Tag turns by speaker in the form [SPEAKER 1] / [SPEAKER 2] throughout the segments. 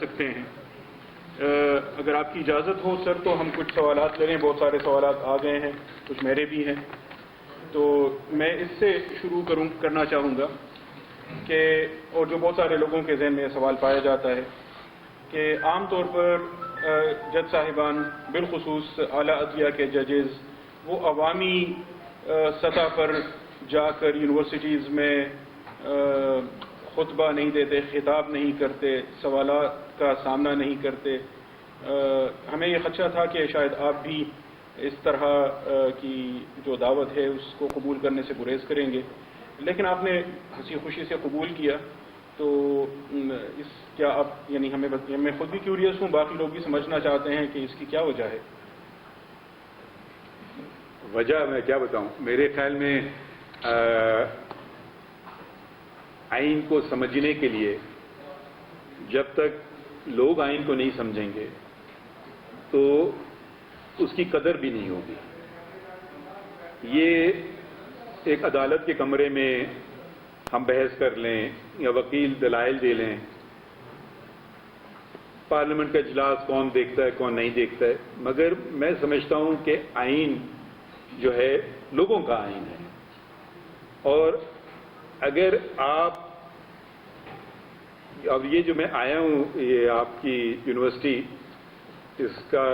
[SPEAKER 1] سکتے ہیں. اگر آپ کی اجازت ہو سر تو ہم کچھ سوالات لے لیں. بہت سارے سوالات آ گئے ہیں, کچھ میرے بھی ہیں. تو میں اس سے شروع کرنا چاہوں گا کہ اور جو بہت سارے لوگوں کے ذہن میں سوال پایا جاتا ہے کہ عام طور پر جج صاحبان بالخصوص اعلیٰ عدلیہ کے ججز وہ عوامی سطح پر جا کر یونیورسٹیز میں خطبہ نہیں دیتے, خطاب نہیں کرتے, سوالات کا سامنا نہیں کرتے. ہمیں یہ خدشہ تھا کہ شاید آپ بھی اس طرح کی جو دعوت ہے اس کو قبول کرنے سے گریز کریں گے, لیکن آپ نے ہنسی خوشی سے قبول کیا. تو کیا آپ یعنی میں خود بھی کیوریس ہوں, باقی لوگ بھی سمجھنا چاہتے ہیں کہ اس کی کیا وجہ ہے.
[SPEAKER 2] وجہ میں کیا بتاؤں, میرے خیال میں آئین کو سمجھنے کے لیے جب تک لوگ آئین کو نہیں سمجھیں گے تو اس کی قدر بھی نہیں ہوگی. یہ ایک عدالت کے کمرے میں ہم بحث کر لیں یا وکیل دلائل دے لیں, پارلیمنٹ کا اجلاس کون دیکھتا ہے کون نہیں دیکھتا ہے, مگر میں سمجھتا ہوں کہ آئین جو ہے لوگوں کا آئین ہے. اور اگر آپ اب یہ جو میں آیا ہوں یہ آپ کی یونیورسٹی, اس کا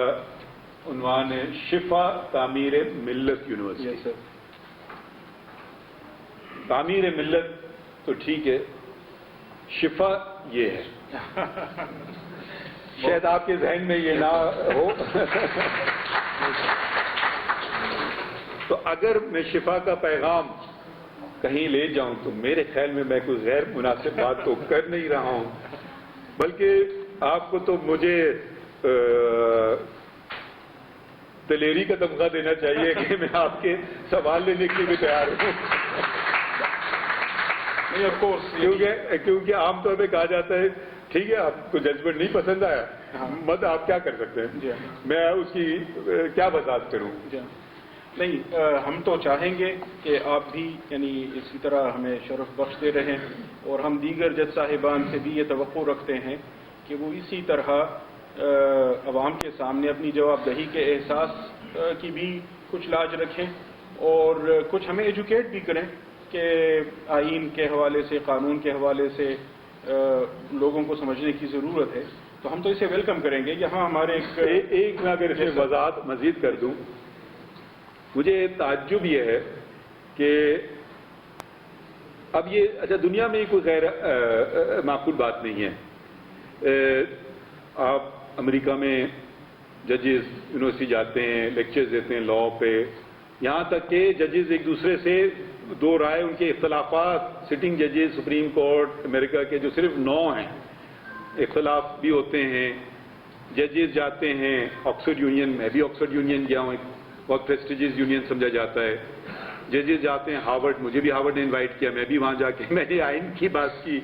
[SPEAKER 2] عنوان ہے شفا تعمیر ملت یونیورسٹی. تعمیر ملت تو ٹھیک ہے, شفا یہ ہے. شاید آپ کے ذہن میں یہ نہ ہو. تو اگر میں شفا کا پیغام کہیں لے جاؤں تو میرے خیال میں کوئی غیر مناسب بات تو کر نہیں رہا ہوں, بلکہ آپ کو تو مجھے دلیری کا تمغہ دینا چاہیے کہ میں آپ کے سوال لینے کے لیے بھی تیار ہوں. کیونکہ عام طور پہ کہا جاتا ہے ٹھیک ہے آپ کو ججمنٹ نہیں پسند آیا, مت آپ کیا کر سکتے ہیں, میں اس کی کیا وضاحت کروں.
[SPEAKER 1] نہیں, ہم تو چاہیں گے کہ آپ بھی یعنی اسی طرح ہمیں شرف بخشتے رہیں, اور ہم دیگر جج صاحبان سے بھی یہ توقع رکھتے ہیں کہ وہ اسی طرح عوام کے سامنے اپنی جواب دہی کے احساس کی بھی کچھ لاج رکھیں, اور کچھ ہمیں ایجوکیٹ بھی کریں کہ آئین کے حوالے سے, قانون کے حوالے سے لوگوں کو سمجھنے کی ضرورت ہے. تو ہم تو اسے ویلکم کریں گے. یہاں ہمارے
[SPEAKER 2] ایک میں اگر اسے وضاحت مزید کر دوں, مجھے تعجب یہ ہے کہ اب یہ اچھا دنیا میں کوئی غیر معقول بات نہیں ہے. آپ امریکہ میں ججز یونیورسٹی جاتے ہیں, لیکچرز دیتے ہیں لاء پہ, یہاں تک کہ ججز ایک دوسرے سے دو رائے, ان کے اختلافات, سٹنگ ججز سپریم کورٹ امریکہ کے جو صرف 9 ہیں, اختلاف بھی ہوتے ہیں. ججز جاتے ہیں آکسفورڈ یونین, میں بھی آکسفورڈ یونین گیا ہوں, بہت پریسٹیجیس یونین سمجھا جاتا ہے. ججز جاتے ہیں ہارورڈ, مجھے بھی ہارورڈ نے انوائٹ کیا, میں بھی وہاں جا کے میں نے آئین کی بات کی.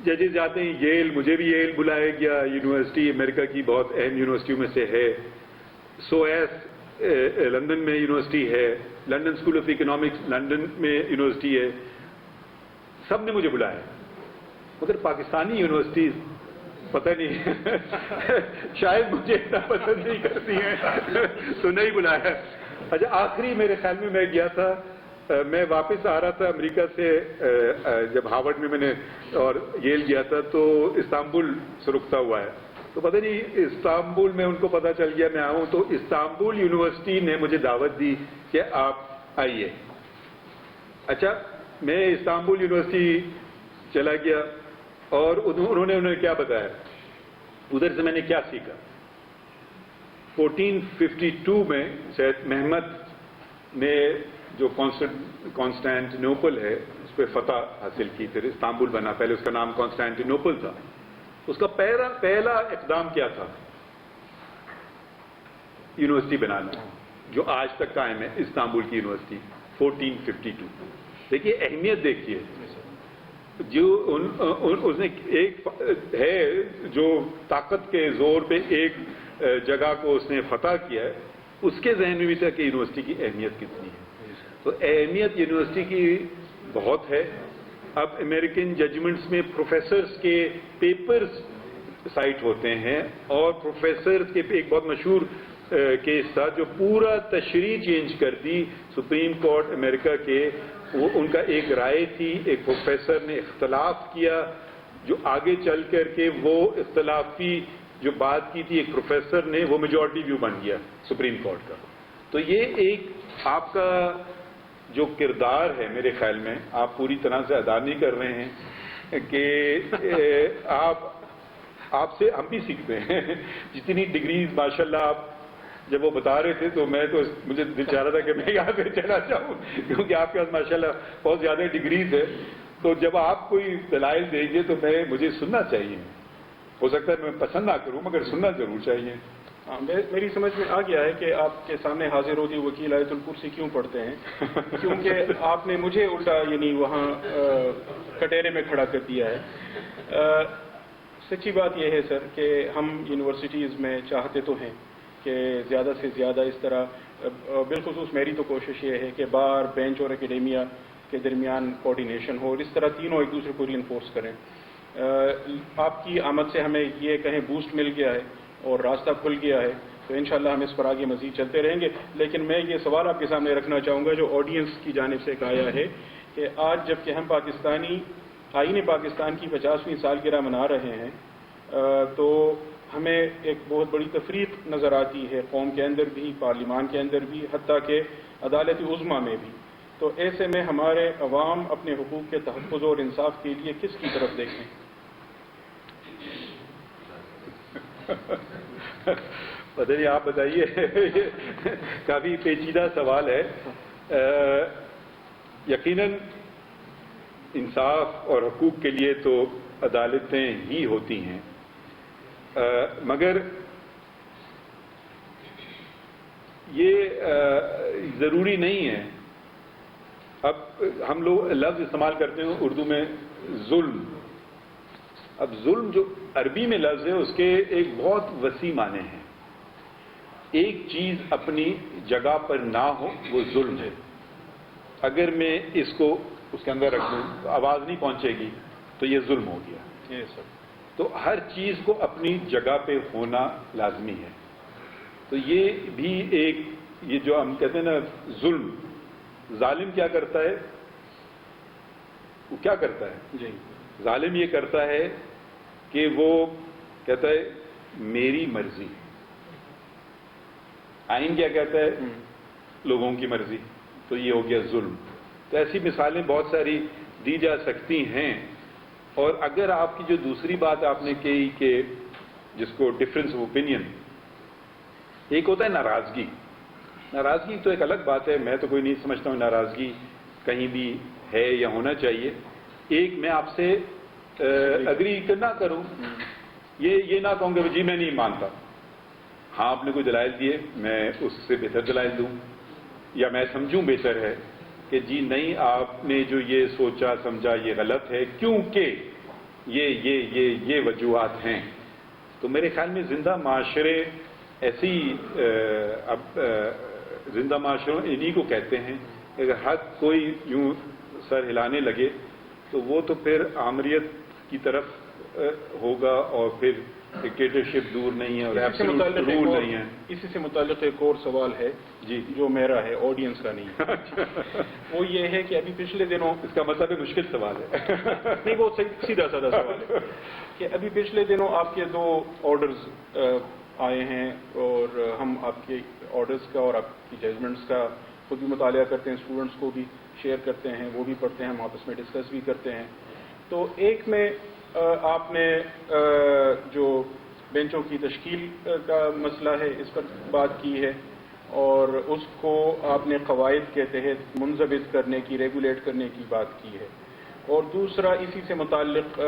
[SPEAKER 2] ججز جاتے ہیں ییل, مجھے بھی ییل بلایا گیا, یونیورسٹی امریکہ کی بہت اہم یونیورسٹیوں میں سے ہے. سو ایس لندن میں یونیورسٹی ہے, London school of economics London میں یونیورسٹی ہے. سب نے مجھے بلایا, مگر پاکستانی یونیورسٹیز پتہ نہیں شاید مجھے اتنا پسند نہیں کرتی ہیں تو نہیں بلایا. اچھا آخری میرے خیال میں گیا تھا, میں واپس آ رہا تھا امریکہ سے, جب ہارورڈ میں نے اور ییل گیا تھا تو استنبول سے رکتا ہوا ہے, تو پتہ نہیں استنبول میں ان کو پتہ چل گیا میں آؤں, تو استنبول یونیورسٹی نے مجھے دعوت دی کہ آپ آئیے. اچھا میں استنبول یونیورسٹی چلا گیا, اور انہوں نے کیا بتایا, ادھر سے میں نے کیا سیکھا. 1452 میں سید محمد نے جو کانسٹینٹینوپل ہے اس پہ فتح حاصل کی, پھر استنبول بنا, پہلے اس کا نام کانسٹینٹینوپل تھا. اس کا پہلا اقدام کیا تھا, یونیورسٹی بنانا, جو آج تک قائم ہے, استنبول کی یونیورسٹی 1452. دیکھیے اہمیت دیکھیے, جو اس نے ایک ہے جو طاقت کے زور پہ ایک جگہ کو اس نے فتح کیا ہے, اس کے ذہن میں بھی تھا کہ یونیورسٹی کی اہمیت کتنی ہے. تو اہمیت یونیورسٹی کی بہت ہے. اب امریکن ججمنٹس میں پروفیسرز کے پیپرز سائٹ ہوتے ہیں. اور پروفیسر کے ایک بہت مشہور کیس تھا جو پورا تشریح چینج کر دی سپریم کورٹ امریکہ کے. وہ ان کا ایک رائے تھی, ایک پروفیسر نے اختلاف کیا, جو آگے چل کر کے وہ اختلافی جو بات کی تھی ایک پروفیسر نے, وہ میجورٹی ویو بن گیا سپریم کورٹ کا. تو یہ ایک آپ کا جو کردار ہے میرے خیال میں آپ پوری طرح سے ادا نہیں کر رہے ہیں کہ آپ سے ہم بھی سیکھتے ہیں. جتنی ڈگریز ماشاءاللہ آپ جب وہ بتا رہے تھے تو مجھے دل چاہ رہا تھا کہ میں یہاں سے چلا جاؤں, کیونکہ آپ کے پاس ماشاءاللہ بہت زیادہ ڈگریز ہے. تو جب آپ کوئی دلائل دیں گے تو مجھے سننا چاہیے. ہو سکتا ہے میں پسند نہ کروں مگر سننا ضرور چاہیے.
[SPEAKER 1] میری سمجھ میں آ گیا ہے کہ آپ کے سامنے حاضر ہوتی وکیل آیت الکرسی کیوں پڑھتے ہیں, کیونکہ آپ نے مجھے الٹا یعنی وہاں کٹہرے میں کھڑا کر دیا ہے. سچی بات یہ ہے سر کہ ہم یونیورسٹیز میں چاہتے تو ہیں کہ زیادہ سے زیادہ اس طرح, بالخصوص میری تو کوشش یہ ہے کہ بار, بینچ اور اکیڈیمیا کے درمیان کوآرڈینیشن ہو, اور اس طرح تینوں ایک دوسرے کو ری انفورس کریں. آپ کی آمد سے ہمیں یہ کہیں بوسٹ مل گیا ہے اور راستہ کھل گیا ہے, تو انشاءاللہ ہم اس پر آگے مزید چلتے رہیں گے. لیکن میں یہ سوال آپ کے سامنے رکھنا چاہوں گا جو آڈینس کی جانب سے آیا ہے کہ آج جب کہ ہم پاکستانی آئین پاکستان کی 50ویں سالگرہ منا رہے ہیں, تو ہمیں ایک بہت بڑی تفریق نظر آتی ہے قوم کے اندر بھی, پارلیمان کے اندر بھی, حتیٰ کہ عدالت عظمیٰ میں بھی. تو ایسے میں ہمارے عوام اپنے حقوق کے تحفظ اور انصاف کے لیے کس کی طرف دیکھیں؟
[SPEAKER 2] پتہ نہیں, آپ بتائیے. کافی پیچیدہ سوال ہے. یقیناً انصاف اور حقوق کے لیے تو عدالتیں ہی ہوتی ہیں, مگر یہ ضروری نہیں ہے. اب ہم لوگ لفظ استعمال کرتے ہیں اردو میں ظلم. اب ظلم جو عربی میں لفظ ہے اس کے ایک بہت وسیع معنی ہیں. ایک چیز اپنی جگہ پر نہ ہو وہ ظلم ہے. اگر میں اس کو اس کے اندر رکھ دوں تو آواز نہیں پہنچے گی تو یہ ظلم ہو گیا. تو ہر چیز کو اپنی جگہ پہ ہونا لازمی ہے. تو یہ بھی ایک, یہ جو ہم کہتے ہیں نا ظلم, ظالم کیا کرتا ہے, وہ کیا کرتا ہے
[SPEAKER 1] جی,
[SPEAKER 2] ظالم یہ کرتا ہے کہ وہ کہتا ہے میری مرضی. آئین کیا کہتا ہے, لوگوں کی مرضی. تو یہ ہو گیا ظلم. تو ایسی مثالیں بہت ساری دی جا سکتی ہیں. اور اگر آپ کی جو دوسری بات آپ نے کہی کہ جس کو ڈفرینس آف اوپینین, ایک ہوتا ہے ناراضگی. ناراضگی تو ایک الگ بات ہے, میں تو کوئی نہیں سمجھتا ہوں ناراضگی کہیں بھی ہے یا ہونا چاہیے. ایک میں آپ سے اگری نہ کروں, یہ نہ کہوں کہ جی میں نہیں مانتا. ہاں آپ نے کوئی دلائل دیے, میں اس سے بہتر دلائل دوں, یا میں سمجھوں بہتر ہے کہ جی نہیں آپ نے جو یہ سوچا سمجھا یہ غلط ہے کیونکہ یہ وجوہات ہیں. تو میرے خیال میں زندہ معاشرے ایسی زندہ معاشروں انہی کو کہتے ہیں. اگر حق کوئی یوں سر ہلانے لگے تو وہ تو پھر آمریت کی طرف ہوگا, اور پھر ڈکٹیٹرشپ دور نہیں ہے اور ایبسولوٹ رول نہیں ہے.
[SPEAKER 1] اسی سے متعلق ایک اور سوال ہے
[SPEAKER 2] جی,
[SPEAKER 1] جو میرا ہے, آڈینس کا نہیں ہے. وہ یہ ہے کہ ابھی پچھلے دنوں,
[SPEAKER 2] اس کا مطلب مشکل سوال ہے.
[SPEAKER 1] نہیں وہ سیدھا سادہ سوال ہے کہ ابھی پچھلے دنوں آپ کے 2 آرڈرز آئے ہیں, اور ہم آپ کے آرڈرز کا اور آپ کی ججمنٹس کا خود بھی مطالعہ کرتے ہیں, اسٹوڈنٹس کو بھی شیئر کرتے ہیں, وہ بھی پڑھتے ہیں, ہم آپس میں ڈسکس بھی کرتے ہیں. تو ایک میں آپ نے جو بینچوں کی تشکیل کا مسئلہ ہے اس پر بات کی ہے, اور اس کو آپ نے قواعد کے تحت منضبط کرنے کی, ریگولیٹ کرنے کی بات کی ہے. اور دوسرا اسی سے متعلق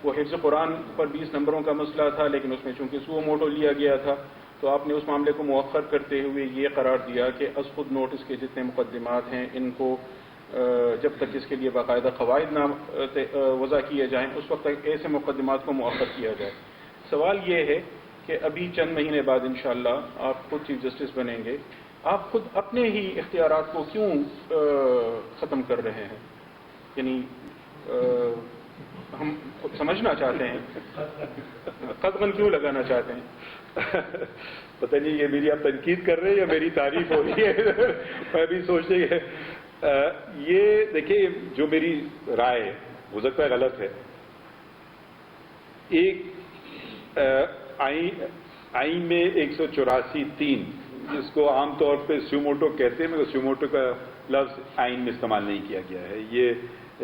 [SPEAKER 1] وہ حفظ قرآن پر 20 نمبروں کا مسئلہ تھا, لیکن اس میں چونکہ سو موٹو لیا گیا تھا تو آپ نے اس معاملے کو مؤخر کرتے ہوئے یہ قرار دیا کہ از خود نوٹس کے جتنے مقدمات ہیں ان کو جب تک اس کے لیے باقاعدہ قواعد نہ وضع کیے جائیں اس وقت تک ایسے مقدمات کو مؤخر کیا جائے. سوال یہ ہے کہ ابھی چند مہینے بعد انشاءاللہ آپ خود چیف جسٹس بنیں گے, آپ خود اپنے ہی اختیارات کو کیوں ختم کر رہے ہیں؟ یعنی ہم سمجھنا چاہتے ہیں، قدغن کیوں لگانا چاہتے ہیں؟
[SPEAKER 2] پتہ نہیں یہ میری آپ تنقید کر رہے ہیں یا میری تعریف ہو رہی ہے؟ میں بھی سوچتے ہیں یہ دیکھیے جو میری رائے ہے ہو سکتا ہے غلط ہے. ایک آئین میں 184(3) جس کو عام طور پہ سیوموٹو کہتے ہیں، مگر سیوموٹو کا لفظ آئین میں استعمال نہیں کیا گیا ہے، یہ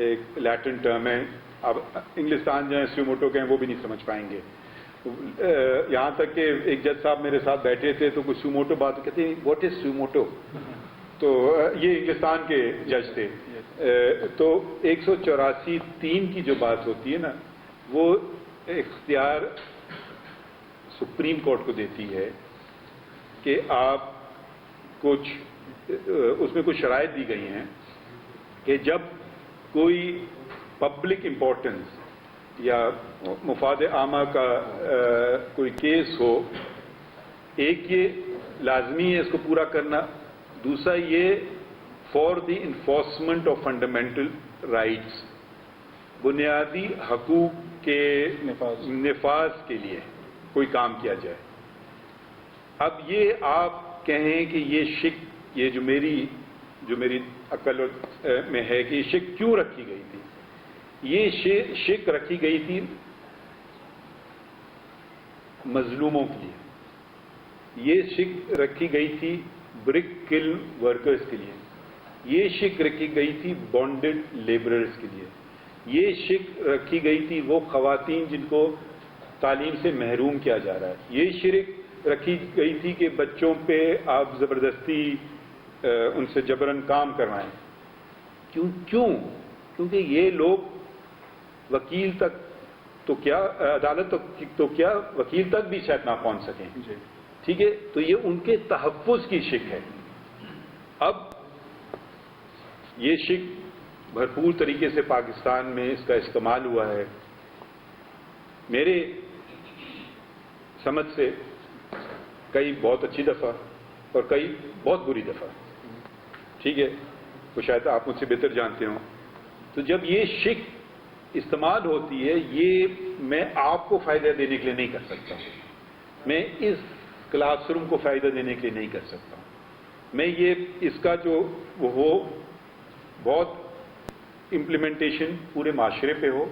[SPEAKER 2] ایک لیٹن ٹرم ہے. اب انگلستان جائیں سیوموٹو کہیں وہ بھی نہیں سمجھ پائیں گے. یہاں تک کہ ایک جج صاحب میرے ساتھ بیٹھے تھے تو کچھ سیوموٹو بات کہتے ہیں واٹ از سیوموٹو، تو یہ انگلستان کے جج تھے. تو 184(3) کی جو بات ہوتی ہے نا، وہ اختیار سپریم کورٹ کو دیتی ہے کہ آپ کچھ اس میں کچھ شرائط دی گئی ہیں کہ جب کوئی پبلک امپورٹنس یا مفاد عامہ کا کوئی کیس ہو، ایک یہ لازمی ہے اس کو پورا کرنا، دوسرا یہ for the enforcement of fundamental rights, بنیادی حقوق کے نفاذ کے لیے کوئی کام کیا جائے. اب یہ آپ کہیں کہ یہ جو میری عقل میں ہے کہ یہ شک کیوں رکھی گئی تھی. یہ شک رکھی گئی تھی مظلوموں کے لیے، یہ شک رکھی گئی تھی برک کلن ورکرز کے لیے، یہ شک رکھی گئی تھی بانڈڈ لیبررز کے لیے، یہ شک رکھی گئی تھی وہ خواتین جن کو تعلیم سے محروم کیا جا رہا ہے، یہ شرک رکھی گئی تھی کہ بچوں پہ آپ زبردستی ان سے جبراً کام کروائیں. کیونکہ یہ لوگ وکیل تک تو کیا عدالت تو کیا وکیل تک بھی شاید نہ پہنچ سکیں. ٹھیک ہے، تو یہ ان کے تحفظ کی شک ہے. اب یہ شک بھرپور طریقے سے پاکستان میں اس کا استعمال ہوا ہے. میرے سمجھ سے کئی بہت اچھی دفعہ اور کئی بہت بری دفعہ. ٹھیک ہے، تو شاید آپ مجھ سے بہتر جانتے ہوں. تو جب یہ شک استعمال ہوتی ہے، یہ میں آپ کو فائدہ دینے کے لیے نہیں کر سکتا ہوں، میں اس کلاس روم کو فائدہ دینے کے لیے نہیں کر سکتا ہوں. میں یہ اس کا جو وہ ہو بہت امپلیمنٹیشن پورے معاشرے پہ ہو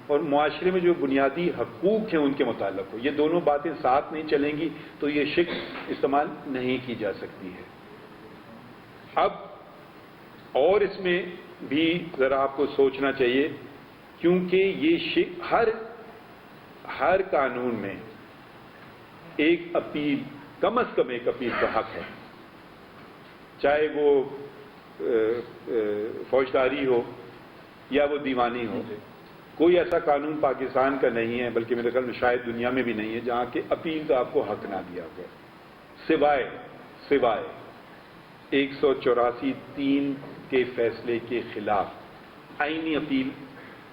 [SPEAKER 2] اور معاشرے میں جو بنیادی حقوق ہیں ان کے متعلق ہو. یہ دونوں باتیں ساتھ نہیں چلیں گی تو یہ شک استعمال نہیں کی جا سکتی ہے. اب اور اس میں بھی ذرا آپ کو سوچنا چاہیے، کیونکہ یہ ہر قانون میں ایک اپیل، کم از کم ایک اپیل کا حق ہے، چاہے وہ فوجداری ہو یا وہ دیوانی ہو. کوئی ایسا قانون پاکستان کا نہیں ہے، بلکہ میرے خیال میں شاید دنیا میں بھی نہیں ہے، جہاں کہ اپیل کا آپ کو حق نہ دیا گیا، سوائے 184(3) کے فیصلے کے خلاف آئینی اپیل،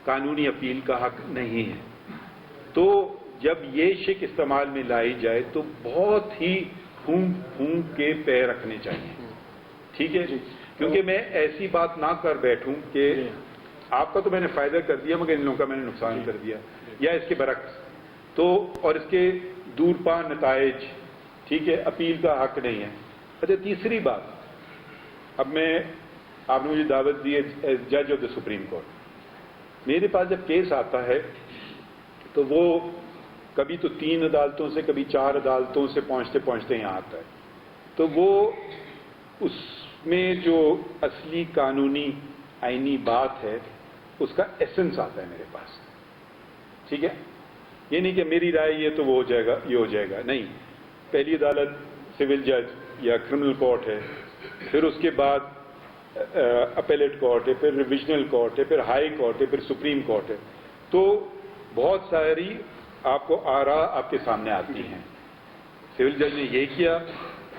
[SPEAKER 2] قانونی اپیل کا حق نہیں ہے. تو جب یہ شک استعمال میں لائی جائے تو بہت ہی پھونک کے پیر رکھنے چاہیے. ٹھیک ہے، کیونکہ میں ایسی بات نہ کر بیٹھوں کہ آپ کا تو میں نے فائدہ کر دیا مگر ان لوگوں کا میں نے نقصان کر دیا، یا اس کے برعکس. تو اور اس کے دورپا نتائج. ٹھیک ہے، اپیل کا حق نہیں ہے. اچھا، تیسری بات، اب آپ نے مجھے دعوت دی ہے جج آف دا سپریم کورٹ. میرے پاس جب کیس آتا ہے تو وہ کبھی تو 3 عدالتوں سے کبھی 4 عدالتوں سے پہنچتے یہاں آتا ہے. تو وہ اس میں جو اصلی قانونی آئینی بات ہے اس کا ایسنس آتا ہے میرے پاس. ٹھیک ہے، یہ نہیں کہ میری رائے یہ تو وہ ہو جائے گا، یہ ہو جائے گا، نہیں. پہلی عدالت سول جج یا کرمنل کورٹ ہے، پھر اس کے بعد اپیلیٹ کورٹ ہے، پھر ریویژنل کورٹ ہے، پھر ہائی کورٹ ہے، پھر سپریم کورٹ ہے. تو بہت ساری آپ کو آراء آپ کے سامنے آتی ہیں. سول جج نے یہ کیا،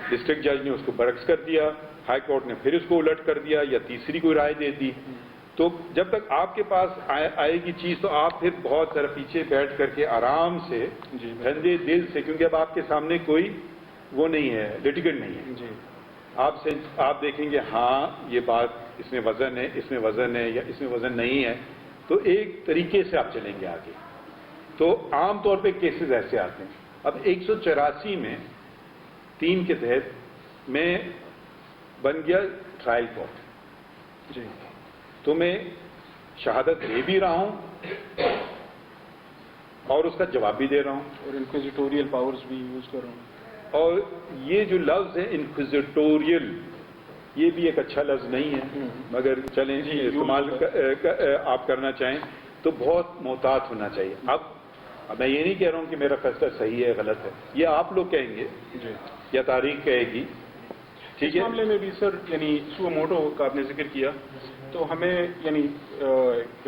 [SPEAKER 2] ڈسٹرکٹ جج نے اس کو برعکس کر دیا، ہائی کورٹ نے پھر اس کو الٹ کر دیا یا تیسری کوئی رائے دے دی. تو جب تک آپ کے پاس آئے گی چیز تو آپ پھر بہت ذرا پیچھے بیٹھ کر کے آرام سے ٹھنڈے دل سے، کیونکہ اب آپ کے سامنے کوئی وہ نہیں ہے، لیٹیگنٹ نہیں ہے. آپ دیکھیں گے ہاں یہ بات اس میں وزن ہے، اس میں وزن ہے، یا اس میں وزن نہیں ہے. تو ایک طریقے سے آپ چلیں گے آگے. تو عام طور پہ کیسز ایسے آتے ہیں. اب 184 میں 3 کے تحت میں بن گیا ٹرائل کورٹ.
[SPEAKER 1] جی.
[SPEAKER 2] تو میں شہادت دے بھی رہا ہوں اور اس کا جواب بھی دے رہا ہوں,
[SPEAKER 1] اور انکوزیٹوریل پاورز بھی یوز کر رہا ہوں.
[SPEAKER 2] اور یہ جو لفظ ہے انکوزیٹوریل, یہ بھی ایک اچھا لفظ نہیں ہے, مگر چلیں استعمال آپ کرنا چاہیں تو بہت محتاط ہونا چاہیے. اب میں یہ نہیں کہہ رہا ہوں کہ میرا فیصلہ صحیح ہے غلط ہے, یہ آپ لوگ کہیں گے یا تاریخ کہے گی. ٹھیک ہے.
[SPEAKER 1] اس معاملے میں بھی سر یعنی سو موٹو کا آپ نے ذکر کیا, تو ہمیں یعنی ایک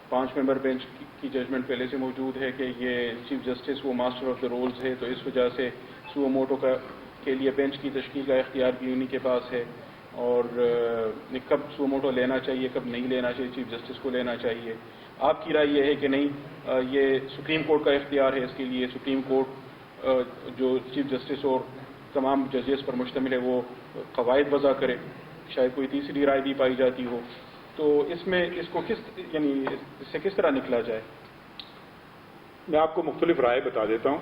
[SPEAKER 1] 5 ممبر بینچ کی ججمنٹ پہلے سے موجود ہے کہ یہ چیف جسٹس وہ ماسٹر آف دا رولز ہے, تو اس وجہ سے سو موٹو کے لیے بینچ کی تشکیل کا اختیار بھی انہی کے پاس ہے, اور کب سو موٹو لینا چاہیے کب نہیں لینا چاہیے, چیف جسٹس کو لینا چاہیے. آپ کی رائے یہ ہے کہ نہیں, یہ سپریم کورٹ کا اختیار ہے, اس کے لیے سپریم کورٹ جو چیف جسٹس اور تمام ججز پر مشتمل ہے وہ قواعد وضع کرے, شاید کوئی تیسری رائے بھی پائی جاتی ہو, تو اس میں اس کو یعنی اس سے کس طرح نکلا جائے؟
[SPEAKER 2] میں آپ کو مختلف رائے بتا دیتا ہوں.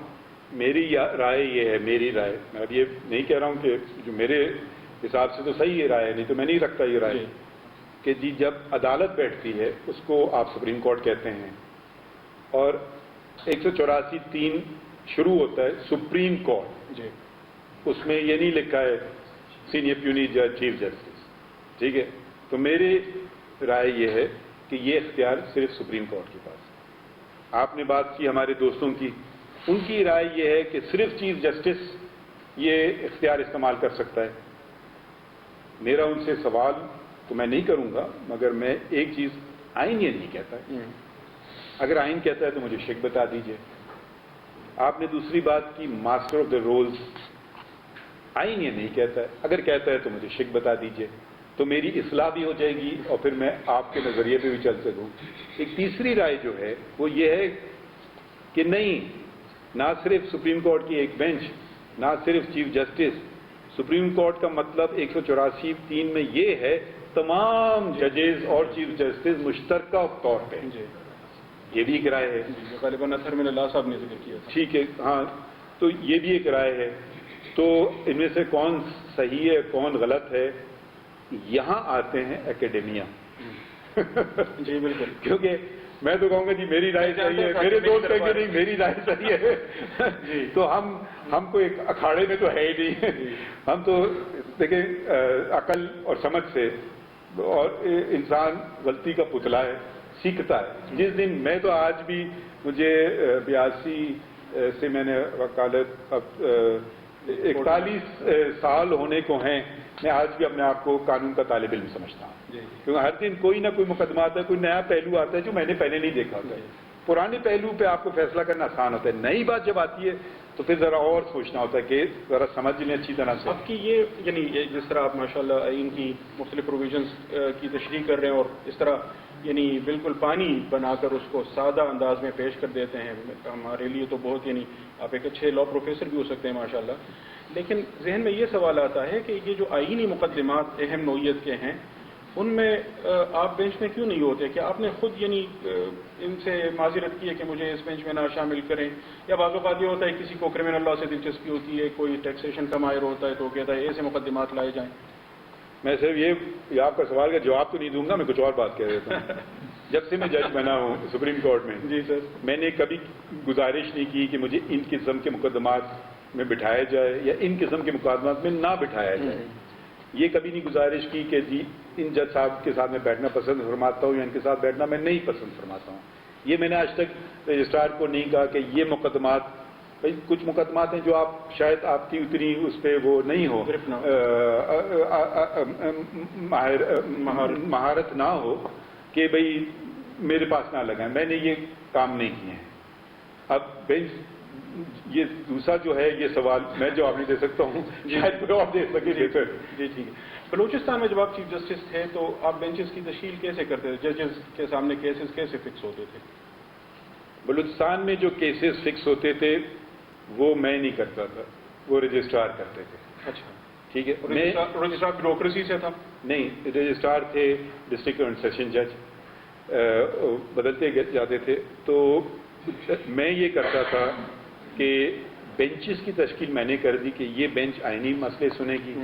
[SPEAKER 2] میری رائے یہ ہے, میری رائے, میں اب یہ نہیں کہہ رہا ہوں کہ جو میرے حساب سے تو صحیح یہ رائے ہے, نہیں تو میں نہیں رکھتا یہ رائے, کہ جی جب عدالت بیٹھتی ہے اس کو آپ سپریم کورٹ کہتے ہیں, اور 184(3) شروع ہوتا ہے سپریم کورٹ.
[SPEAKER 1] جی.
[SPEAKER 2] اس میں یہ نہیں لکھا ہے سینئر پیونی جج چیف جسٹس. ٹھیک ہے. تو میری رائے یہ ہے کہ یہ اختیار صرف سپریم کورٹ کے پاس ہے. آپ نے بات کی ہمارے دوستوں کی, ان کی رائے یہ ہے کہ صرف چیف جسٹس یہ اختیار استعمال کر سکتا ہے. میرا ان سے سوال تو میں نہیں کروں گا, مگر میں ایک چیز, آئین یہ نہیں کہتا ہے. اگر آئین کہتا ہے تو مجھے شک بتا دیجئے. آپ نے دوسری بات کی ماسٹر آف دا رولز, آئین یہ نہیں کہتا ہے, اگر کہتا ہے تو مجھے شک بتا دیجئے, تو میری اصلاح بھی ہو جائے گی اور پھر میں آپ کے نظریے پہ بھی چل سکوں. ایک تیسری رائے جو ہے وہ یہ ہے کہ نہیں, نہ صرف سپریم کورٹ کی ایک بینچ, نہ صرف چیف جسٹس, سپریم کورٹ کا مطلب 184(3) میں یہ ہے تمام ججز اور چیف جسٹس مشترکہ طور پہ. یہ بھی ایک رائے ہے.
[SPEAKER 1] غالباً اطہر من اللہ صاحب نے ذکر کیا.
[SPEAKER 2] ٹھیک ہے, ہاں, تو یہ بھی ایک رائے ہے. تو ان میں سے کون صحیح ہے کون غلط ہے, یہاں آتے ہیں اکیڈمیا.
[SPEAKER 1] جی بالکل.
[SPEAKER 2] کیونکہ میں تو کہوں گا جی میری رائے صحیح ہے, میرے دوست کہیں گے نہیں میری رائے صحیح ہے. تو ہم کو ایک اکھاڑے میں تو ہے ہی نہیں. ہم تو دیکھیں عقل اور سمجھ سے, اور انسان غلطی کا پتلا ہے, سیکھتا ہے. جس دن میں تو آج بھی مجھے 82 سے میں نے وکالت, اب 41 سال ہونے کو ہیں, میں آج بھی اپنے آپ کو قانون کا طالب علم سمجھتا ہوں. کیونکہ ہر دن کوئی نہ کوئی مقدمہ آتا ہے, کوئی نیا پہلو آتا ہے جو میں نے پہلے نہیں دیکھا ہوتا ہے. پرانے پہلو پہ آپ کو فیصلہ کرنا آسان ہوتا ہے, نئی بات جب آتی ہے تو پھر ذرا اور سوچنا ہوتا ہے کہ ذرا سمجھ لیں اچھی طرح سے.
[SPEAKER 1] آپ کی یہ یعنی جس طرح آپ ماشاء اللہ آئین کی مختلف پروویژنس کی تشریح کر رہے ہیں, اور اس طرح یعنی بالکل پانی بنا کر اس کو سادہ انداز میں پیش کر دیتے ہیں, ہمارے لیے تو بہت یعنی آپ ایک اچھے لا پروفیسر بھی ہو سکتے ہیں ماشاء اللہ. لیکن ذہن میں یہ سوال آتا ہے کہ یہ جو آئینی مقدمات اہم نوعیت کے ہیں, ان میں آپ بینچ میں کیوں نہیں ہوتے؟ کہ آپ نے خود یعنی ان سے معذرت کی ہے کہ مجھے اس بینچ میں نہ شامل کریں, یا بعض اوقات یہ ہوتا ہے کسی کو کرمنل لا سے دلچسپی ہوتی ہے, کوئی ٹیکسیشن کا ماہر ہوتا ہے تو کہتا ہے ایسے مقدمات لائے جائیں.
[SPEAKER 2] میں صرف یہ آپ کا سوال کا جواب تو نہیں دوں گا, میں کچھ اور بات کہہ دیتا ہوں. جب سے میں جج بنا ہوں سپریم کورٹ میں,
[SPEAKER 1] جی سر, میں
[SPEAKER 2] نے کبھی گزارش نہیں کی کہ مجھے ان قسم کے مقدمات میں بٹھایا جائے یا ان قسم کے مقدمات میں نہ بٹھایا جائے. یہ کبھی نہیں گزارش کی کہ جی ان جج صاحب کے ساتھ میں بیٹھنا پسند فرماتا ہوں یا ان کے ساتھ بیٹھنا میں نہیں پسند فرماتا ہوں. یہ میں نے آج تک رجسٹرار کو نہیں کہا کہ یہ مقدمات, بھائی کچھ مقدمات ہیں جو آپ شاید آپ کی اتنی اس پہ وہ نہیں ہو, مہارت نہ ہو کہ بھئی میرے پاس نہ لگائیں. میں نے یہ کام نہیں کیے ہیں. اب بینچ یہ دوسرا جو ہے یہ سوال میں جواب نہیں دے سکتا ہوں, شاید کوئی اور دے سکے بہتر.
[SPEAKER 1] جی ٹھیک ہے. بلوچستان میں جب آپ چیف جسٹس تھے تو آپ بینچز کی تشکیل کیسے کرتے تھے؟ ججز کے سامنے کیسز کیسے فکس ہوتے تھے؟
[SPEAKER 2] بلوچستان میں جو کیسز فکس ہوتے تھے وہ میں نہیں کرتا تھا, وہ رجسٹرار کرتے تھے.
[SPEAKER 1] اچھا
[SPEAKER 2] ٹھیک ہے.
[SPEAKER 1] رجسٹرار بیوروکریسی سے تھا؟
[SPEAKER 2] نہیں, رجسٹرار تھے ڈسٹرکٹ اینڈ سیشن جج, بدلتے جاتے تھے. تو میں یہ کرتا تھا کہ بینچز کی تشکیل میں نے کر دی کہ یہ بینچ آئینی مسئلے سنے گی,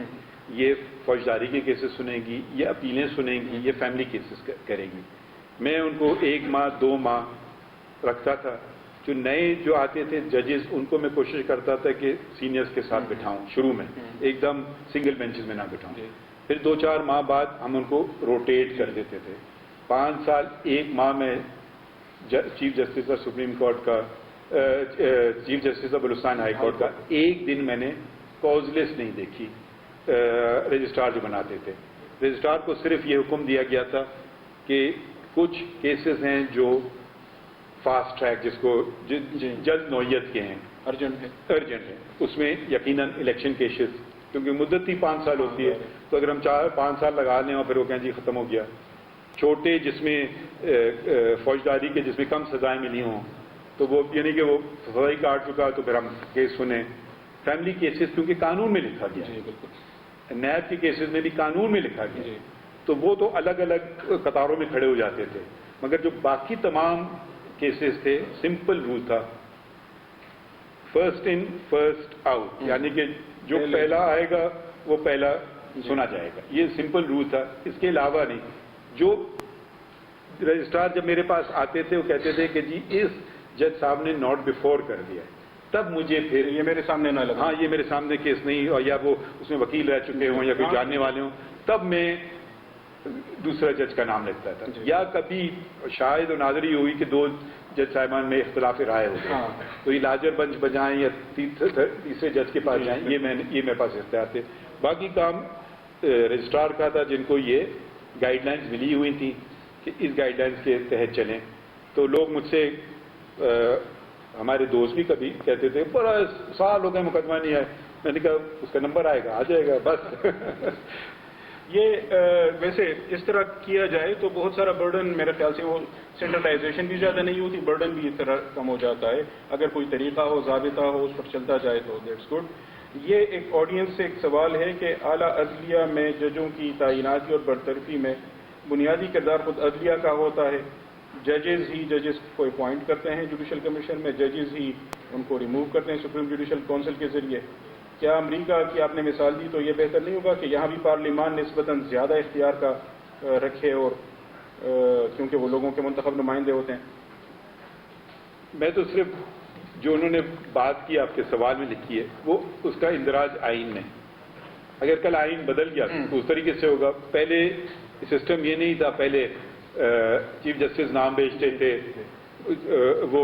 [SPEAKER 2] یہ فوجداری کے کیسز سنے گی, یہ اپیلیں سنے گی, یہ فیملی کیسز کرے گی. میں ان کو 1 ماہ 2 ماہ رکھتا تھا. جو نئے جو آتے تھے ججز ان کو میں کوشش کرتا تھا کہ سینئرز کے ساتھ بٹھاؤں شروع میں, ایک دم سنگل بینچز میں نہ بٹھاؤں. پھر 2-4 ماہ بعد ہم ان کو روٹیٹ کر دیتے تھے. 5 سال 1 ماہ میں chief justice of supreme court کا, chief justice of Balochistan high court کا ایک دن میں نے کاز لسٹ نہیں دیکھی. رجسٹرار جو بناتے تھے, رجسٹرار کو صرف یہ حکم دیا گیا تھا کہ کچھ کیسز ہیں جو فاسٹ ٹریک جس کو جلد نوعیت کے ہیں, ارجنٹ ہے, اس میں یقیناً الیکشن کیسز, کیونکہ مدت ہی 5 سال ہوتی ہے, تو اگر ہم 5 سال لگا لیں اور پھر وہ کہیں جی ختم ہو گیا. چھوٹے جس میں فوجداری کے جس میں کم سزائیں ملی ہوں تو وہ یعنی کہ وہ سزائی کاٹ چکا تو پھر ہم کیس سنیں. فیملی کیسز کیونکہ قانون میں لکھا گیا, نیب کے کیسز میں بھی قانون میں لکھا گیا, تو وہ تو الگ الگ قطاروں میں کھڑے ہو جاتے تھے. مگر جو باقی تمام کیسز تھے سمپل رول تھا, فرسٹ ان فرسٹ آؤٹ, یعنی کہ جو پہلا آئے گا وہ پہلا سنا جائے گا. یہ سمپل رول تھا, اس کے علاوہ نہیں. جو رجسٹرار جب میرے پاس آتے تھے وہ کہتے تھے کہ جی اس جج صاحب نے ناٹ بفور کر دیا, تب مجھے پھر
[SPEAKER 1] یہ میرے سامنے نہ لگا,
[SPEAKER 2] ہاں یہ میرے سامنے کیس نہیں, اور یا وہ اس میں وکیل رہ چکے ہوں یا کوئی جاننے والے ہوں, تب میں دوسرا جج کا نام لکھتا تھا. یا کبھی شاید و نادری ہوئی کہ 2 جج صاحبان میں اختلاف رائے ہو گیا تو یہ لاجر بنچ بجائیں یا تیسرے جج کے پاس جائیں, یہ میرے پاس اختیار تھے. باقی کام رجسٹرار کا تھا, جن کو یہ گائیڈ لائنز ملی ہوئی تھیں کہ اس گائیڈ لائنز کے تحت چلیں. تو لوگ مجھ سے, ہمارے دوست بھی کبھی کہتے تھے بڑا سال ہو گئے مقدمہ نہیں آئے. میں نے کہا اس کا نمبر آئے گا, آ جائے گا بس.
[SPEAKER 1] یہ ویسے اس طرح کیا جائے تو بہت سارا برڈن میرے خیال سے وہ سینٹرلائزیشن بھی زیادہ نہیں ہوتی, برڈن بھی اس طرح کم ہو جاتا ہے. اگر کوئی طریقہ ہو, ضابطہ ہو, اس پر چلتا جائے تو دیٹس گڈ. یہ ایک آڈینس سے ایک سوال ہے کہ اعلیٰ عدلیہ میں ججوں کی تعیناتی اور برطرفی میں بنیادی کردار خود عدلیہ کا ہوتا ہے. ججز کو اپوائنٹ کرتے ہیں جوڈیشل کمیشن میں, ججز ہی ان کو ریموو کرتے ہیں سپریم جوڈیشل کونسل کے ذریعے. کیا امریکہ کی آپ نے مثال دی تو یہ بہتر نہیں ہوگا کہ یہاں بھی پارلیمان نسبتاً زیادہ اختیار کا رکھے, اور کیونکہ وہ لوگوں کے منتخب نمائندے ہوتے ہیں؟
[SPEAKER 2] میں تو صرف جو انہوں نے بات کی آپ کے سوال میں لکھی ہے وہ اس کا اندراج آئین میں. اگر کل آئین بدل گیا تو اس طریقے سے ہوگا. پہلے سسٹم یہ نہیں تھا, پہلے چیف جسٹس نام بھیجتے تھے, وہ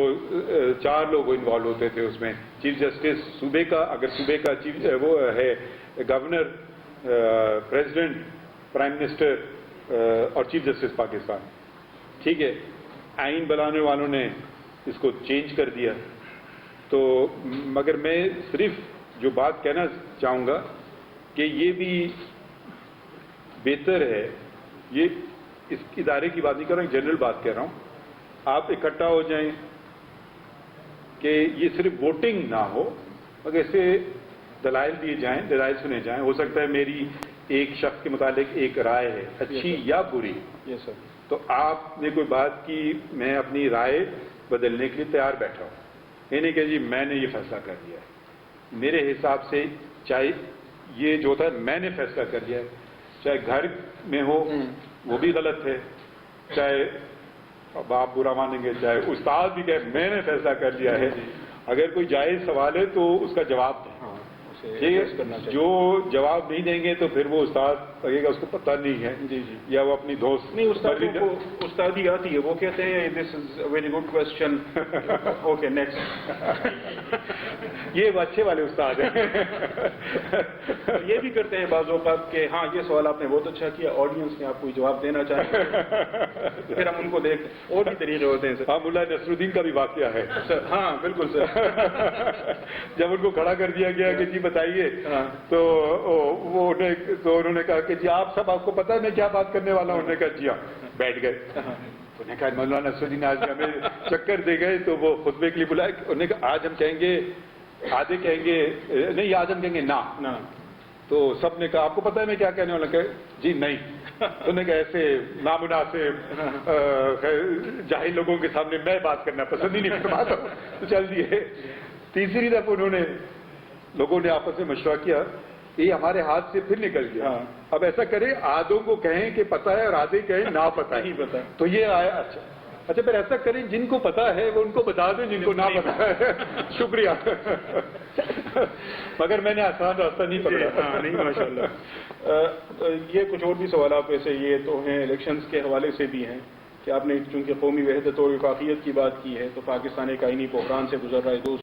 [SPEAKER 2] 4 لوگ انوالو ہوتے تھے اس میں. چیف جسٹس صوبے کا, اگر صوبے کا چیف وہ ہے گورنر, پریزیڈنٹ, پرائم منسٹر اور چیف جسٹس پاکستان. ٹھیک ہے, آئین بنانے والوں نے اس کو چینج کر دیا. تو مگر میں صرف جو بات کہنا چاہوں گا کہ یہ بھی بہتر ہے, یہ اس ادارے کی بات نہیں کر رہا ہوں, جنرل بات کہہ رہا ہوں. آپ اکٹھا ہو جائیں کہ یہ صرف ووٹنگ نہ ہو مگر اسے دلائل دیے جائیں, دلائل سنے جائیں. ہو سکتا ہے میری ایک شخص کے متعلق ایک رائے ہے, اچھی یا بری, تو آپ نے کوئی بات کی, میں اپنی رائے بدلنے کے لیے تیار بیٹھا ہوں. یہ نہیں کہ جی میں نے یہ فیصلہ کر لیا ہے. میرے حساب سے چاہے یہ جو ہوتا ہے میں نے فیصلہ کر لیا ہے, چاہے گھر میں ہو وہ بھی غلط ہے, چاہے اب آپ برا مانیں گے, چاہے استاد بھی کہے میں نے فیصلہ کر لیا ہے. اگر کوئی جائز سوال ہے تو اس کا جواب دیں. جو جواب نہیں دیں گے تو پھر وہ استاد لگے گا اس کو پتہ نہیں ہے, یا وہ اپنی دوست
[SPEAKER 1] نہیں, استادی آتی ہے, وہ کہتے ہیں this is a very good question, okay next.
[SPEAKER 2] یہ اچھے والے استاد ہیں.
[SPEAKER 1] یہ بھی کرتے ہیں بعض اوقات کہ ہاں یہ سوال آپ نے بہت اچھا کیا, آڈینس نے آپ کو جواب دینا چاہتے ہیں, پھر ہم ان کو دیکھ, اور بھی طریقے ہوتے ہیں سر.
[SPEAKER 2] ہاں, ملا نصر الدین کا بھی واقعہ ہے
[SPEAKER 1] سر. ہاں بالکل سر.
[SPEAKER 2] جب ان کو کھڑا کر دیا گیا کہ جی بتائیے, تو وہ انہوں نے کہا کہ جی آپ سب, آپ کو پتا ہے میں کیا بات کرنے والا ہوں. انہوں نے کہا جی ہاں. بیٹھ گئے. انہوں نے کہا مولانا نصر الدین آج ہمیں چکر دے گئے, تو وہ خطبے کے لیے بلائے. انہوں نے کہا آج ہم کہیں گے, آدھے کہیں گے نہیں, آج ہم کہیں گے نا. تو سب نے کہا آپ کو پتا ہے میں کیا کہنے والا. کہ جی نہیں. انہوں نے کہا ایسے نامناسب جاہل لوگوں کے سامنے میں بات کرنا پسند ہی نہیں فرماتا ہوں، تو چل دیے۔ تیسری دفعہ انہوں نے، لوگوں نے آپس میں مشورہ کیا، یہ ہمارے ہاتھ سے پھر نکل گیا، اب ایسا کریں آدھوں کو کہیں کہ پتہ ہے اور آدھے کہیں نہ پتہ ہے، تو یہ آیا۔ اچھا پھر ایسا کریں جن کو پتہ ہے وہ ان کو بتا دیں، جن کو نہ پتہ ہے شکریہ۔ مگر میں نے آسان راستہ نہیں پکڑا۔
[SPEAKER 1] نہیں ماشاء اللہ۔ یہ کچھ اور بھی سوالات ویسے یہ تو ہیں الیکشنز کے حوالے سے بھی ہیں کہ آپ نے چونکہ قومی وحدت اور وفاقیت کی بات کی ہے، تو پاکستان ایک آئینی بحران سے گزر رہا ہے، 2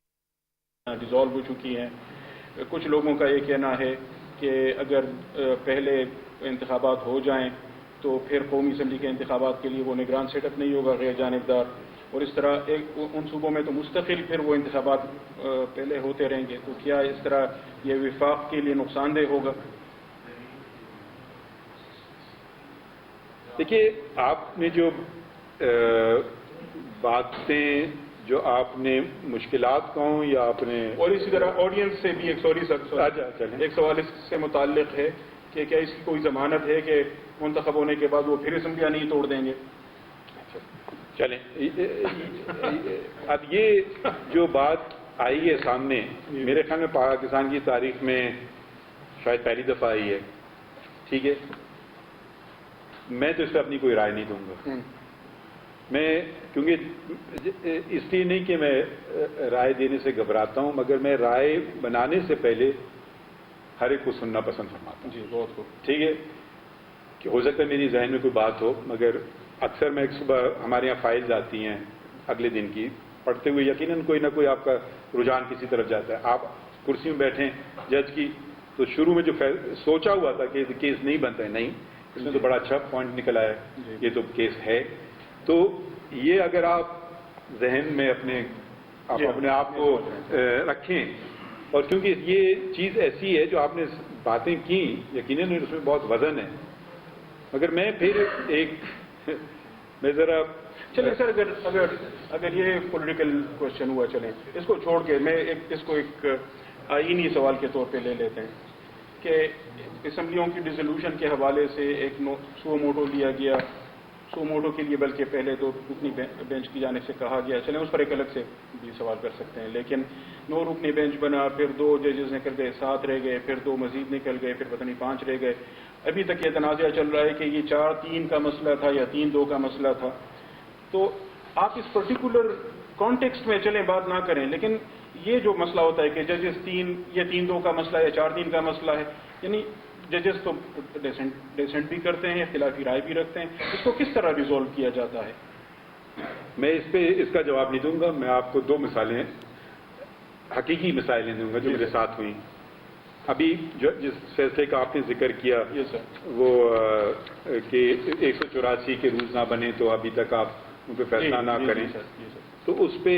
[SPEAKER 1] ڈیزالو ہو چکی ہیں۔ کچھ لوگوں کا یہ کہنا ہے کہ اگر پہلے انتخابات ہو جائیں تو پھر قومی اسمبلی کے انتخابات کے لیے وہ نگران سیٹ اپ نہیں ہوگا غیر جانبدار، اور اس طرح ان صوبوں میں تو مستقل پھر وہ انتخابات پہلے ہوتے رہیں گے، تو کیا اس طرح یہ وفاق کے لیے نقصان دہ ہوگا؟
[SPEAKER 2] دیکھیے آپ نے جو باتیں جو آپ نے مشکلات کہوں یا آپ نے،
[SPEAKER 1] اور اسی طرح آڈینس سے بھی ایک سوال اس سے متعلق ہے کہ کیا اس کی کوئی ضمانت ہے کہ منتخب ہونے کے بعد وہ پھر اسمبلیاں نہیں توڑ دیں گے؟
[SPEAKER 2] چلیں اب یہ جو بات آئی ہے سامنے، میرے خیال میں پاکستان کی تاریخ میں شاید پہلی دفعہ آئی ہے، ٹھیک ہے، میں تو اس پہ اپنی کوئی رائے نہیں دوں گا۔ میں کیونکہ اس لیے نہیں کہ میں رائے دینے سے گھبراتا ہوں، مگر میں رائے بنانے سے پہلے ہر ایک کو سننا پسند فرماتا ہوں۔
[SPEAKER 1] جی بہت خوب،
[SPEAKER 2] ٹھیک ہے، کہ ہو سکتا ہے میری ذہن میں کوئی بات ہو، مگر اکثر میں ایک صبح ہمارے یہاں فائلز آتی ہیں اگلے دن کی، پڑھتے ہوئے یقیناً کوئی نہ کوئی آپ کا رجحان کسی طرف جاتا ہے۔ آپ کرسی میں بیٹھیں جج کی، تو شروع میں جو سوچا ہوا تھا کہ کیس نہیں بنتا ہے، نہیں، اس میں تو بڑا اچھا پوائنٹ نکل آیا ہے، یہ تو کیس ہے۔ تو یہ اگر آپ ذہن میں اپنے آپ کو رکھیں، اور کیونکہ یہ چیز ایسی ہے جو آپ نے باتیں کی، یقیناً اس میں بہت وزن ہے، مگر میں پھر میں ذرا
[SPEAKER 1] چلیں سر، اگر یہ پولیٹیکل کوشچن ہوا، چلیں اس کو چھوڑ کے میں اس کو ایک آئینی سوال کے طور پہ لے لیتے ہیں کہ اسمبلیوں کی ڈیزولوشن کے حوالے سے ایک سو موٹو لیا گیا، سو موٹو کے لیے بلکہ پہلے تو رکنی بینچ کی جانب سے کہا گیا، چلیں اس پر ایک الگ سے بھی سوال کر سکتے ہیں، لیکن 9 رکنی بینچ بنا، پھر 2 ججز نکل گئے، 7 رہ گئے، پھر 2 مزید نکل گئے، پھر پتہ نہیں 5 رہ گئے۔ ابھی تک یہ تنازع چل رہا ہے کہ یہ 4-3 کا مسئلہ تھا یا 3-2 کا مسئلہ تھا۔ تو آپ اس پرٹیکولر کانٹیکسٹ میں چلیں بات نہ کریں، لیکن یہ جو مسئلہ ہوتا ہے کہ ججز 3-2 کا مسئلہ ہے یا 4-3 کا مسئلہ ہے، یعنی ججز تو ڈیسنٹ بھی کرتے ہیں، اختلافی رائے بھی رکھتے ہیں، اس کو کس طرح ریزولو کیا جاتا ہے؟
[SPEAKER 2] میں اس پہ اس کا جواب نہیں دوں گا، میں آپ کو 2 مثالیں حقیقی مثالیں دوں گا جو میرے ساتھ ہوئیں۔ ابھی جس فیصلے کا آپ نے ذکر کیا وہ کہ 184 کے رولز نہ بنے تو ابھی تک آپ ان پہ فیصلہ نہ کریں، تو اس پہ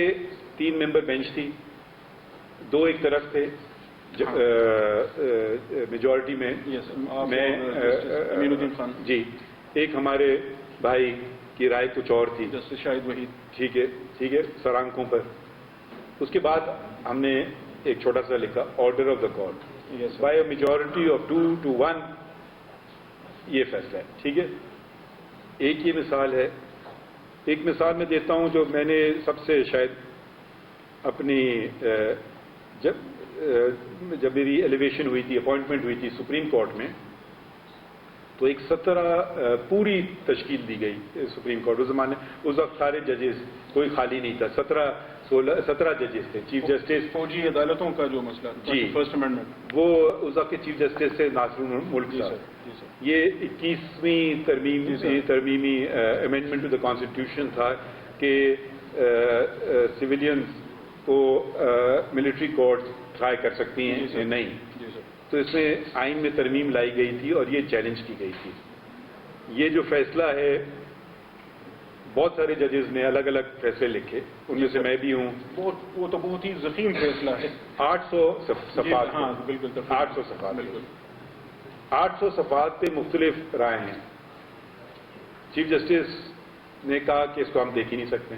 [SPEAKER 2] 3 ممبر بینچ تھی، 2 ایک طرف تھے میجورٹی میں، میں
[SPEAKER 1] امین الدین خان
[SPEAKER 2] جی، ایک ہمارے بھائی کی رائے کچھ اور تھی،
[SPEAKER 1] جسٹس شاہد وحید،
[SPEAKER 2] ٹھیک ہے، سر آنکھوں پر۔ اس کے بعد ہم نے ایک چھوٹا سا لکھا order of the court by a majority of 2 to 1، یہ فیصلہ ہے، ٹھیک ہے۔ ایک یہ مثال ہے۔ ایک مثال میں دیتا ہوں جو میں نے سب سے شاید اپنی جب میری ایلیویشن ہوئی تھی، اپوائنٹمنٹ ہوئی تھی سپریم کورٹ میں، تو ایک 17 پوری تشکیل دی گئی سپریم کورٹ۔ اس زمانے اس وقت سارے ججز، کوئی خالی نہیں تھا، 17 ججز تھے۔ چیف جسٹس
[SPEAKER 1] فوجی عدالتوں کا جو مسئلہ
[SPEAKER 2] جی،
[SPEAKER 1] فرسٹ امینڈمنٹ،
[SPEAKER 2] وہ اس وقت کے چیف جسٹس سے ناصر الملک صاحب۔ یہ 21ویں ترمیمی امینڈمنٹ ٹو دا کانسٹیٹیوشن تھا کہ سویلینز کو ملٹری کورٹ ٹرائی کر سکتی ہیں، نہیں، تو اس میں آئین میں ترمیم لائی گئی تھی اور یہ چیلنج کی گئی تھی۔ یہ جو فیصلہ ہے، بہت سارے ججز نے الگ الگ فیصلے لکھے، ان میں سے میں بھی ہوں۔
[SPEAKER 1] وہ تو بہت ہی ضخیم فیصلہ ہے،
[SPEAKER 2] 800 صفحات،
[SPEAKER 1] ہاں بالکل
[SPEAKER 2] 800 صفحات،
[SPEAKER 1] بالکل
[SPEAKER 2] 800 صفحات پہ مختلف رائے ہیں۔ چیف جسٹس نے کہا کہ اس کو ہم دیکھ ہی نہیں سکتے،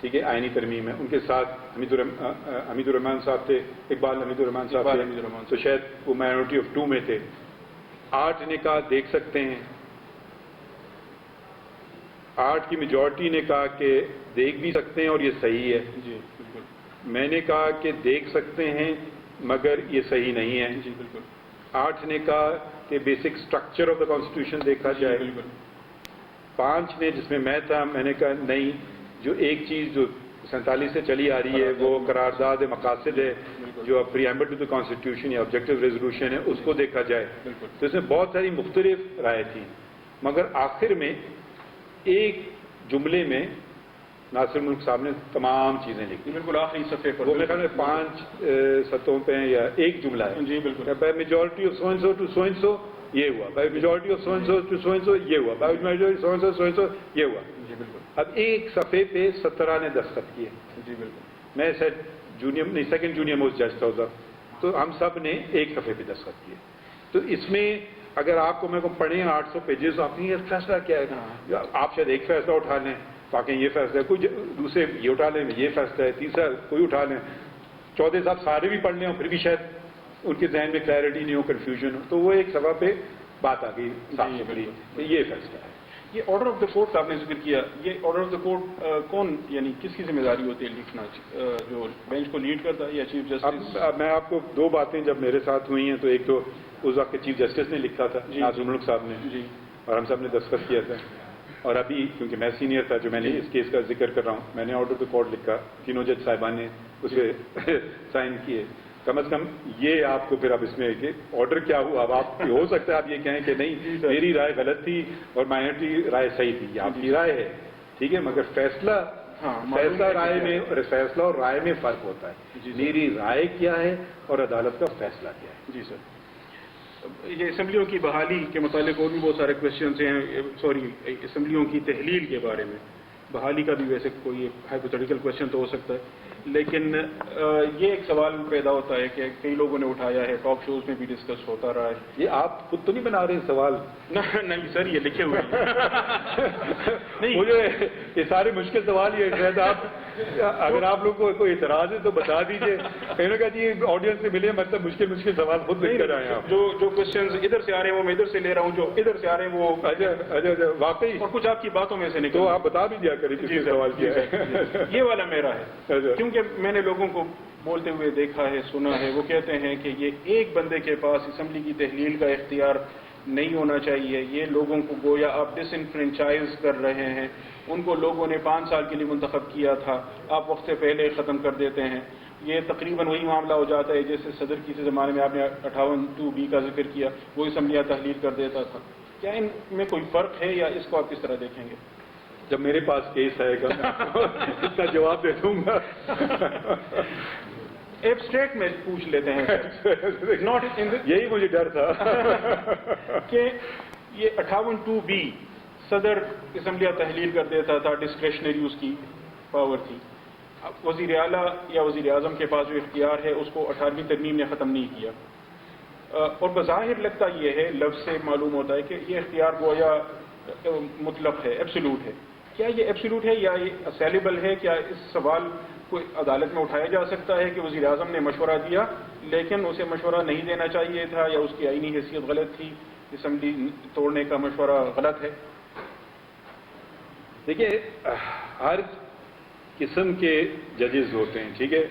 [SPEAKER 2] ٹھیک ہے، آئینی ترمیم ہے۔ ان کے ساتھ حمید الرحمان صاحب تھے، اقبال حمید الرحمان صاحب تھے، تو شاید وہ مائنورٹی آف 2 میں تھے۔ 8 نے کہا دیکھ سکتے ہیں، 8 کی میجورٹی نے کہا کہ دیکھ بھی سکتے ہیں اور یہ صحیح ہے.
[SPEAKER 1] جی بالکل.
[SPEAKER 2] میں نے کہا کہ دیکھ سکتے ہیں مگر یہ صحیح نہیں ہے.
[SPEAKER 1] جی بالکل.
[SPEAKER 2] 8 نے کہا کہ basic structure of the constitution دیکھا جائے.
[SPEAKER 1] بالکل.
[SPEAKER 2] 5 نے، جس میں میں تھا، میں نے کہا نہیں، جو ایک چیز جو 47 سے چلی آ رہی ہے وہ قرارداد مقاصد ہے جو پریامبل ٹو دا کانسٹیٹیوشن یا آبجیکٹو ریزولوشن ہے، اس کو دیکھا جائے. تو اس میں بہت ساری مختلف رائے تھیں، مگر آخر میں ایک جملے میں ناصر ملک صاحب نے تمام چیزیں لکھی.
[SPEAKER 1] بالکل آخری صفحے پر.
[SPEAKER 2] وہ میرے خیال میں 5 سطحوں پہ ہیں یا ایک جملہ ہے.
[SPEAKER 1] جی بالکل.
[SPEAKER 2] By majority of so and so to so and so یہ ہوا، by majority of so and so to so and so یہ ہوا، by majority so and so so and so یہ ہوا.
[SPEAKER 1] جی بالکل.
[SPEAKER 2] اب ایک صفحے پہ 17 نے دستخط کیے.
[SPEAKER 1] جی بالکل.
[SPEAKER 2] میں سیکنڈ جونیئر موسٹ جج تھا ادھر، تو ہم سب نے ایک صفحے پہ دستخط کیے. تو اس میں اگر آپ کو میں کو پڑھیں 800 پیجز، آپ نے یہ فیصلہ کیا ہے، آپ شاید ایک فیصلہ اٹھا لیں، باقی یہ فیصلہ ہے، کوئی دوسرے یہ اٹھا لیں، یہ فیصلہ ہے، تیسرا کوئی اٹھا لیں، چودھری صاحب سارے بھی پڑھ لیں اور پھر بھی شاید ان کے ذہن میں کلیئرٹی نہیں ہو، کنفیوژن ہو. تو وہ ایک صفحہ پہ بات آ گئی صاف ستھری کہ یہ فیصلہ ہے.
[SPEAKER 1] یہ آرڈر آف دا کورٹ کا آپ نے ذکر کیا، یہ آرڈر آف دا کورٹ کون، یعنی کس کی ذمہ داری ہوتی ہے لکھنا، جو بینچ کو لیڈ کرتا ہے یا چیف جسٹس؟
[SPEAKER 2] اب میں آپ کو 2 باتیں جب میرے ساتھ ہوئی ہیں، تو ایک تو اس وقت کے چیف جسٹس نے لکھا تھا، ناصر ملک صاحب نے،
[SPEAKER 1] جی،
[SPEAKER 2] اور ہم سب نے دستخط کیا تھا. اور ابھی کیونکہ میں سینئر تھا جو میں نے اس کیس کا ذکر کر رہا ہوں، میں نے آرڈر آف دا کورٹ لکھا، تینوں جج صاحبان نے اس پہ سائن کیے. کم از کم یہ آپ کو پھر اب اس میں کہ آرڈر کیا ہوا. اب آپ ہو سکتا ہے آپ یہ کہیں کہ نہیں میری رائے غلط تھی اور مائنورٹی رائے صحیح تھی، یہ آپ کی رائے ہے، ٹھیک ہے، مگر فیصلہ رائے میں، فیصلہ اور رائے میں فرق ہوتا ہے. میری رائے کیا ہے اور عدالت کا فیصلہ کیا ہے.
[SPEAKER 1] جی سر. یہ اسمبلیوں کی بحالی کے متعلق اور بھی بہت سارے کوشچنس ہیں، سوری اسمبلیوں کی تحلیل کے بارے میں. بحالی کا بھی ویسے کوئی ہائپوتھیٹیکل کوشچن تو ہو سکتا ہے، لیکن یہ ایک سوال پیدا ہوتا ہے کہ کئی لوگوں نے اٹھایا ہے، ٹاک شوز میں بھی ڈسکس ہوتا رہا ہے.
[SPEAKER 2] یہ آپ خود تو نہیں بنا رہے سوال؟
[SPEAKER 1] نہیں سر، یہ لکھے ہوئے ہیں.
[SPEAKER 2] مجھے یہ سارے مشکل سوال ہی ہے. آپ اگر آپ لوگوں کو کوئی اعتراض ہے تو بتا دیجیے. کہیں نہ کہا جی آڈینس سے ملے، مطلب مشکل سوال خود لکھ کر آئے آپ.
[SPEAKER 1] جو کوشچنز ادھر سے آ رہے ہیں وہ میں ادھر سے لے رہا ہوں، جو ادھر سے آ رہے ہیں وہ
[SPEAKER 2] اچھا واقعی،
[SPEAKER 1] اور کچھ آپ کی باتوں میں سے نکل.
[SPEAKER 2] تو آپ بتا بھی دیا کریں کس نے سوال کیا ہے.
[SPEAKER 1] یہ والا میرا ہے، کیونکہ میں نے لوگوں کو بولتے ہوئے دیکھا ہے، سنا ہے، وہ کہتے ہیں کہ یہ ایک بندے کے پاس اسمبلی کی تحلیل کا اختیار نہیں ہونا چاہیے، یہ لوگوں کو گویا آپ ڈس انفرینچائز کر رہے ہیں. ان کو لوگوں نے 5 سال کے لیے منتخب کیا تھا، آپ وقت سے پہلے ختم کر دیتے ہیں. یہ تقریباً وہی معاملہ ہو جاتا ہے جیسے صدر کی زمانے میں آپ نے 58(2)B کا ذکر کیا، وہ اسمبلیاں تحلیل کر دیتا تھا. کیا ان میں کوئی فرق ہے یا اس کو آپ کس طرح دیکھیں گے؟
[SPEAKER 2] جب میرے پاس کیس آئے گا اس کا جواب دے دوں گا.
[SPEAKER 1] ایبسٹریکٹ میں پوچھ لیتے ہیں.
[SPEAKER 2] یہی مجھے ڈر تھا
[SPEAKER 1] کہ یہ 58(2)B صدر اسمبلیاں تحلیل کر دیتا تھا، ڈسکریشنری اس کی پاور تھی. اب وزیر اعلیٰ یا وزیر اعظم کے پاس جو اختیار ہے اس کو 18ویں ترمیم نے ختم نہیں کیا. اور بظاہر لگتا یہ ہے، لفظ سے معلوم ہوتا ہے کہ یہ اختیار گویا مطلق ہے، ایبسولوٹ ہے. کیا یہ ایبسولوٹ ہے یا یہ اسیلیبل ہے؟ کیا اس سوال کو عدالت میں اٹھایا جا سکتا ہے کہ وزیر اعظم نے مشورہ دیا لیکن اسے مشورہ نہیں دینا چاہیے تھا، یا اس کی آئینی حیثیت غلط تھی، اسمبلی توڑنے کا مشورہ غلط ہے؟
[SPEAKER 2] دیکھیے، ہر قسم کے ججز ہوتے ہیں، ٹھیک ہے.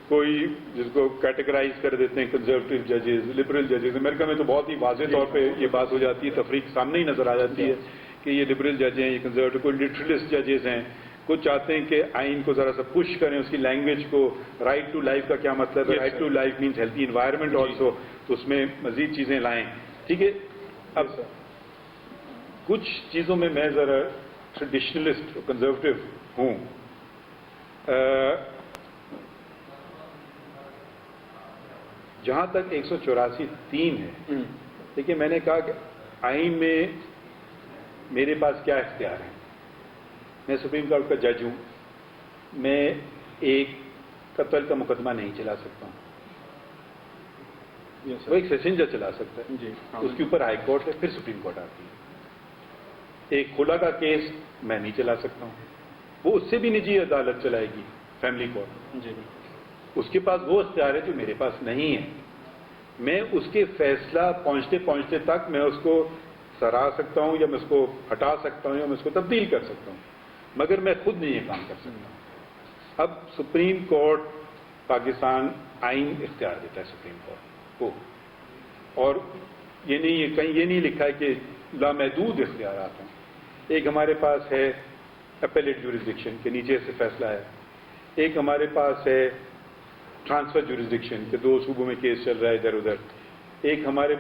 [SPEAKER 2] کوئی جس کو کیٹیگرائز کر دیتے ہیں کنزرویٹو ججز، لبرل ججز. امریکہ میں تو بہت ہی واضح طور پہ یہ بات ہو جاتی ہے، تفریق سامنے ہی نظر آ جاتی ہے کہ یہ لبرل جج ہیں، یہ کنزرویٹو. کوئی لٹرلسٹ ججز ہیں، کچھ چاہتے ہیں کہ آئین کو ذرا سا پش کریں، اس کی لینگویج کو. رائٹ ٹو لائف کا کیا مطلب ہے؟ Right to life means healthy environment also, تو اس میں مزید چیزیں لائیں، ٹھیک ہے. اب کچھ چیزوں میں ذرا ٹریڈیشنلسٹ کنزرویٹو ہوں. جہاں تک 184(3) ہے، دیکھیے میں نے کہا کہ آئین میں میرے پاس کیا اختیار ہے. میں سپریم کورٹ کا جج ہوں، میں ایک قتل کا مقدمہ نہیں چلا سکتا ہوں. وہ ایک سیشن جج چلا سکتا ہے، اس کے اوپر ہائی کورٹ ہے، پھر سپریم کورٹ آتی ہے. ایک خلا کا کیس میں نہیں چلا سکتا ہوں، وہ اس سے بھی نجی عدالت چلائے گی، فیملی کورٹ. اس کے پاس وہ اختیار ہے جو میرے پاس نہیں ہے. میں اس کے فیصلہ پہنچتے تک میں اس کو سرا سکتا ہوں یا میں اس کو ہٹا سکتا ہوں یا میں اس کو تبدیل کر سکتا ہوں، مگر میں خود نہیں یہ کام کر سکتا۔ اب سپریم کورٹ پاکستان آئین اختیار دیتا ہے سپریم کورٹ کو، اور یہ نہیں، کہیں یہ نہیں لکھا ہے کہ لامحدود اختیارات ہیں۔ ایک ہمارے پاس ہے اپیلیٹ جورسڈکشن کے نیچے سے فیصلہ ہے، ایک ہمارے پاس ہے ٹرانسفر جورسڈکشن کہ 2 صوبوں میں کیس چل رہا ہے ادھر ادھر، ایک ہمارے